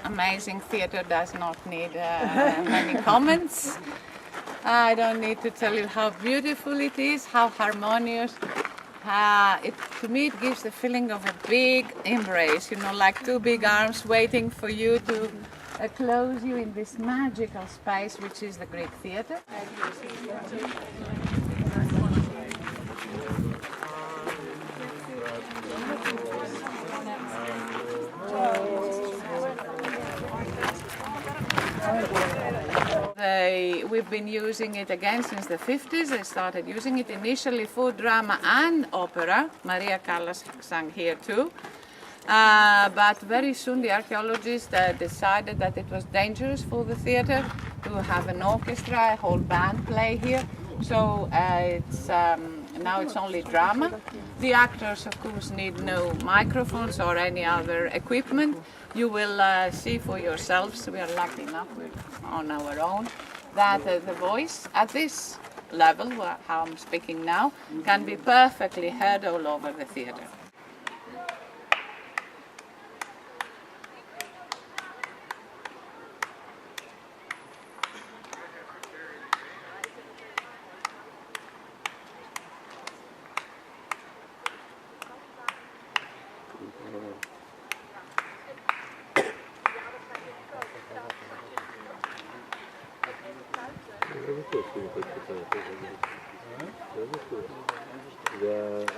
amazing theater does not need many comments. I don't need to tell you how beautiful it is, how harmonious. To me it gives the feeling of a big embrace, like two big arms waiting for you to close you in this magical space which is the Greek theater. We've been using it again since the 50s. They started using it initially for drama and opera. Maria Callas sang here too. But very soon the archaeologists decided that it was dangerous for the theater to have an orchestra, a whole band play here. So now it's only drama. The actors, of course, need no microphones or any other equipment. You will see for yourselves, we are lucky enough on our own, that the voice at this level, how I'm speaking now, can be perfectly heard all over the theater.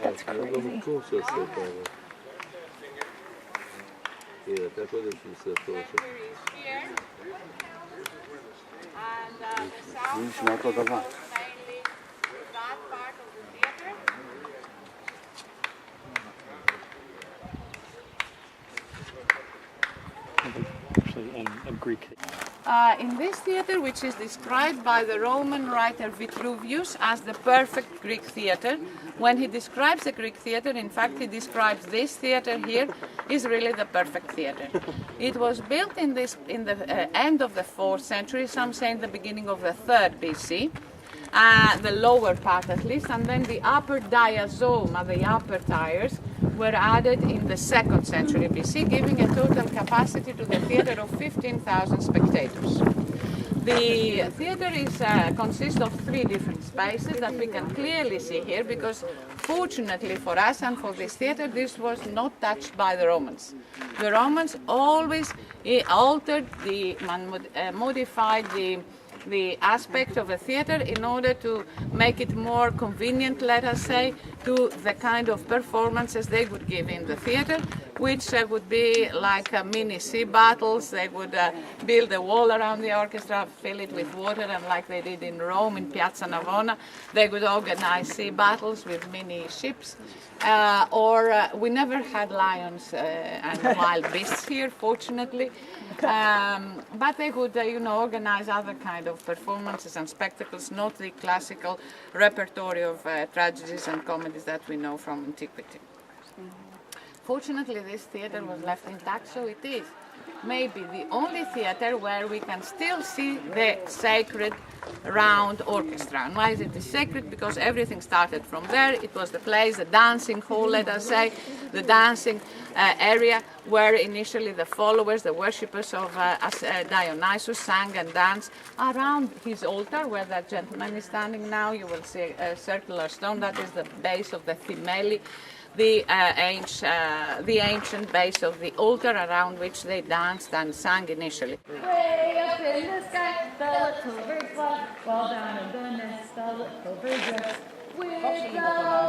That's crazy. Greek. In this theater, which is described by the Roman writer Vitruvius as the perfect Greek theater, when he describes the Greek theater, in fact he describes this theater here is really the perfect theater. It was built in the end of the 4th century, some say in the beginning of the 3rd BC, the lower part at least, and then the upper diazoma, the upper tiers, were added in the 2nd century BC, giving a total capacity to the theater of 15,000 spectators. The theater consists of 3 different spaces that we can clearly see here, because fortunately for us and for this theater, this was not touched by the Romans. The Romans always altered, modified the aspect of a theater in order to make it more convenient, let us say, to the kind of performances they would give in the theater, which would be like mini sea battles. They would build a wall around the orchestra, fill it with water, and like they did in Rome, in Piazza Navona, they would organize sea battles with mini ships. We never had lions and wild beasts here, fortunately. But they would, organize other kind of performances and spectacles, not the classical repertory of tragedies and comedies that we know from Antiquity. Fortunately, this theater was left intact, so it is maybe the only theater where we can still see the sacred round orchestra. And why is it sacred? Because everything started from there. It was the place, the dancing hall, let us say, the dancing area where initially the followers, the worshippers of Dionysus sang and danced around his altar, where that gentleman is standing now. You will see a circular stone, that is the base of the thymeli, the ancient base of the altar around which they danced and sang initially. Way up in the sky, the little birds fly, while down in the nest, the little birds rest. With the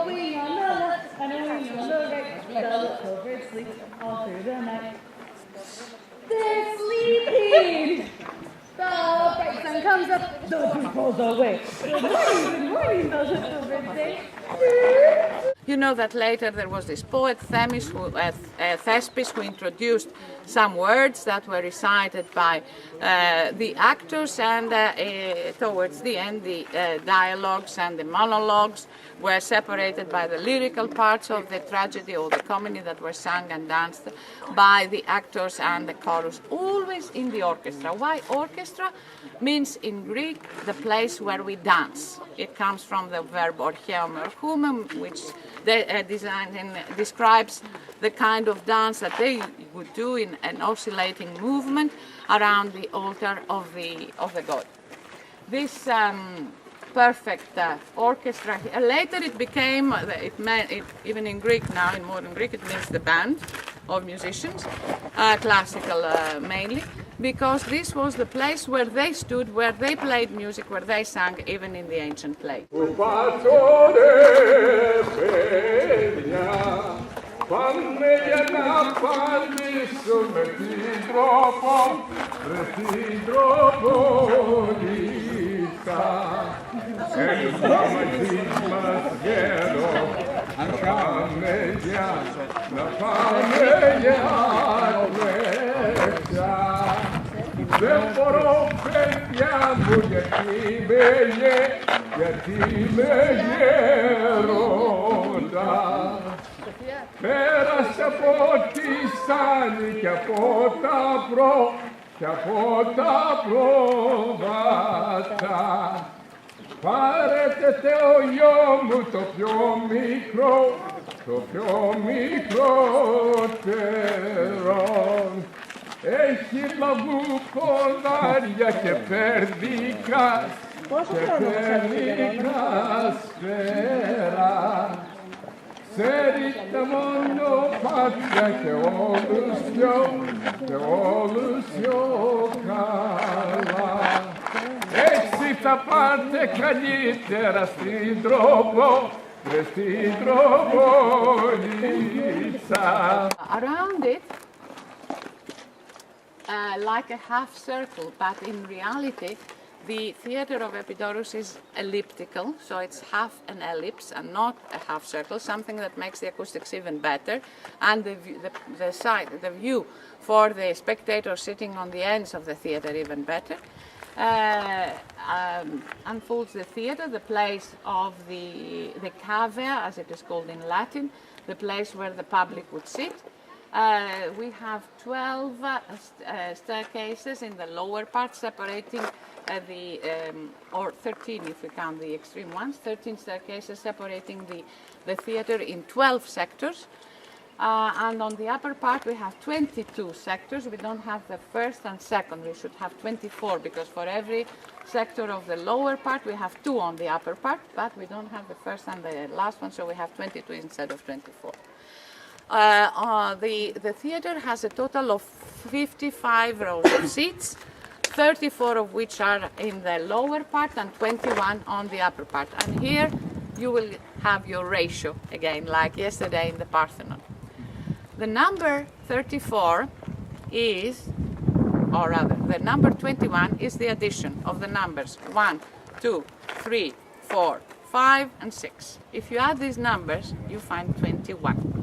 wing on the left and a wing on the right, the little birds sleep all through the night. They're sleeping! The bright sun comes up, the dew falls away. Good morning, the little birds say. You know that later there was this poet Thespis who introduced some words that were recited by the actors, and towards the end the dialogues and the monologues were separated by the lyrical parts of the tragedy or the comedy that were sung and danced by the actors and the chorus, always in the orchestra. Why orchestra? Means in Greek the place where we dance. It comes from the verb orcheomorchumum, which describes the kind of dance that they would do in an oscillating movement around the altar of the god. This perfect orchestra. Later it became, even in Greek now, in modern Greek, it means the band of musicians, classical mainly, because this was the place where they stood, where they played music, where they sang, even in the ancient play. Δεν μπορώ παιδιά μου γιατί με γέροντα. Πέρασε από τη Σάνη και από τα πρόβατα. Πάρετε ο γιο μου το πιο μικρότερο. Έχει μαγού ποδάρια και περδικά σφαίρα. Ξέρετε μόνο πάτια και όλους πιο καλά. Έτσι θα πάτε καλύτερα στην τροπολίτσα. Around it, like a half circle, but in reality, the theater of Epidaurus is elliptical, so it's half an ellipse and not a half circle, something that makes the acoustics even better, and the view for the spectator sitting on the ends of the theater even better. Unfolds the theater, the place of the cavea, as it is called in Latin, the place where the public would sit. We have 12 staircases in the lower part separating or 13 if we count the extreme ones, 13 staircases separating the theater in 12 sectors. And on the upper part we have 22 sectors. We don't have the first and second. We should have 24 because for every sector of the lower part we have 2 on the upper part, but we don't have the first and the last one, so we have 22 instead of 24. The theater has a total of 55 rows of seats, 34 of which are in the lower part and 21 on the upper part. And here you will have your ratio again, like yesterday in the Parthenon. The number 34 is, or rather, the number 21 is the addition of the numbers 1, 2, 3, 4, 5, and 6. If you add these numbers, you find 21.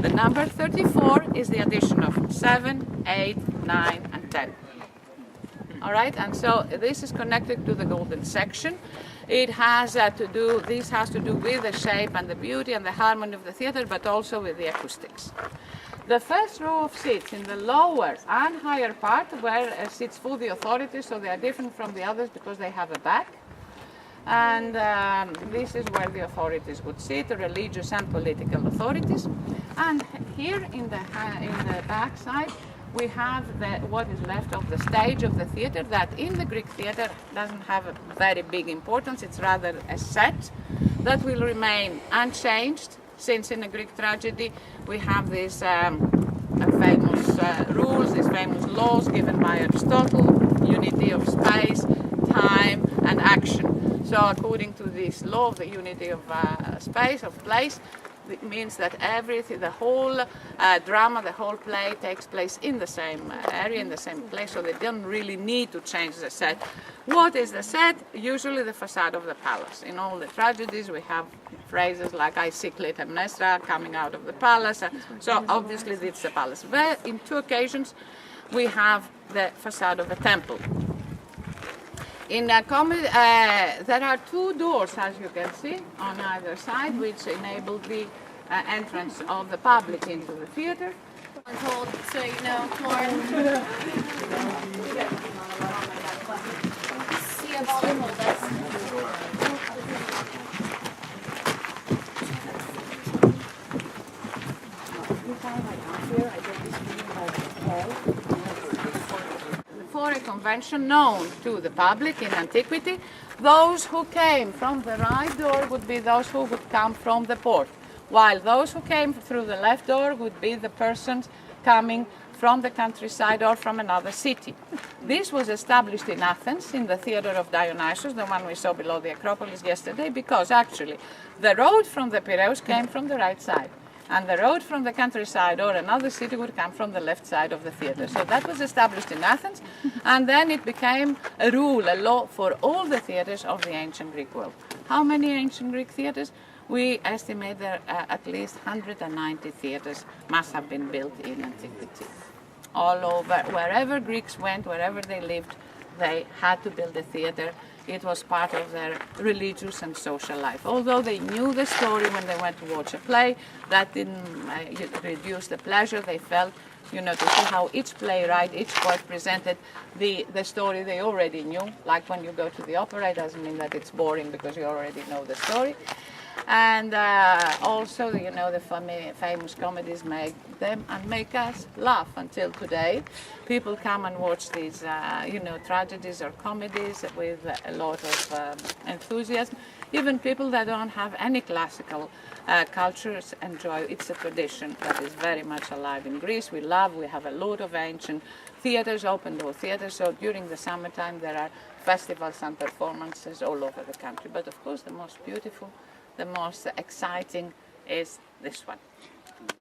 The number 34 is the addition of 7, 8, 9, and 10. All right, and so this is connected to the golden section. It has this has to do with the shape and the beauty and the harmony of the theater, but also with the acoustics. The first row of seats in the lower and higher part were seats for the authorities, so they are different from the others because they have a back. And this is where the authorities would sit, the religious and political authorities. And here in the back side, we have what is left of the stage of the theater that in the Greek theater doesn't have a very big importance. It's rather a set that will remain unchanged, since in a Greek tragedy we have these famous rules, these famous laws given by Aristotle, unity of space, time and action. So according to this law of the unity of space, of place, it means that everything, the whole drama, the whole play takes place in the same area, in the same place, so they don't really need to change the set. What is the set? Usually the facade of the palace. In all the tragedies we have phrases like I see Clytemnestra coming out of the palace, so obviously it's the palace. But in 2 occasions we have the facade of a temple. In there are 2 doors, as you can see, on either side, which enable the entrance of the public into the theater. Hold, so you know, Lauren. See if all hold us. Here, I don't before a convention known to the public in Antiquity, those who came from the right door would be those who would come from the port, while those who came through the left door would be the persons coming from the countryside or from another city. This was established in Athens in the Theatre of Dionysus, the one we saw below the Acropolis yesterday, because actually the road from the Piraeus came from the right side, and the road from the countryside or another city would come from the left side of the theatre. So that was established in Athens, and then it became a rule, a law for all the theatres of the ancient Greek world. How many ancient Greek theatres? We estimate that at least 190 theatres must have been built in Antiquity. All over, wherever Greeks went, wherever they lived, they had to build a theatre. It was part of their religious and social life. Although they knew the story when they went to watch a play, that didn't reduce the pleasure they felt, to see how each playwright, each poet presented the story they already knew. Like when you go to the opera, it doesn't mean that it's boring because you already know the story. And also, the famous comedies make them and make us laugh until today. People come and watch these, tragedies or comedies with a lot of enthusiasm. Even people that don't have any classical cultures enjoy. It's a tradition that is very much alive in Greece. We have a lot of ancient theatres, open door theatres. So during the summertime, there are festivals and performances all over the country. But of course, the most beautiful, the most exciting is this one.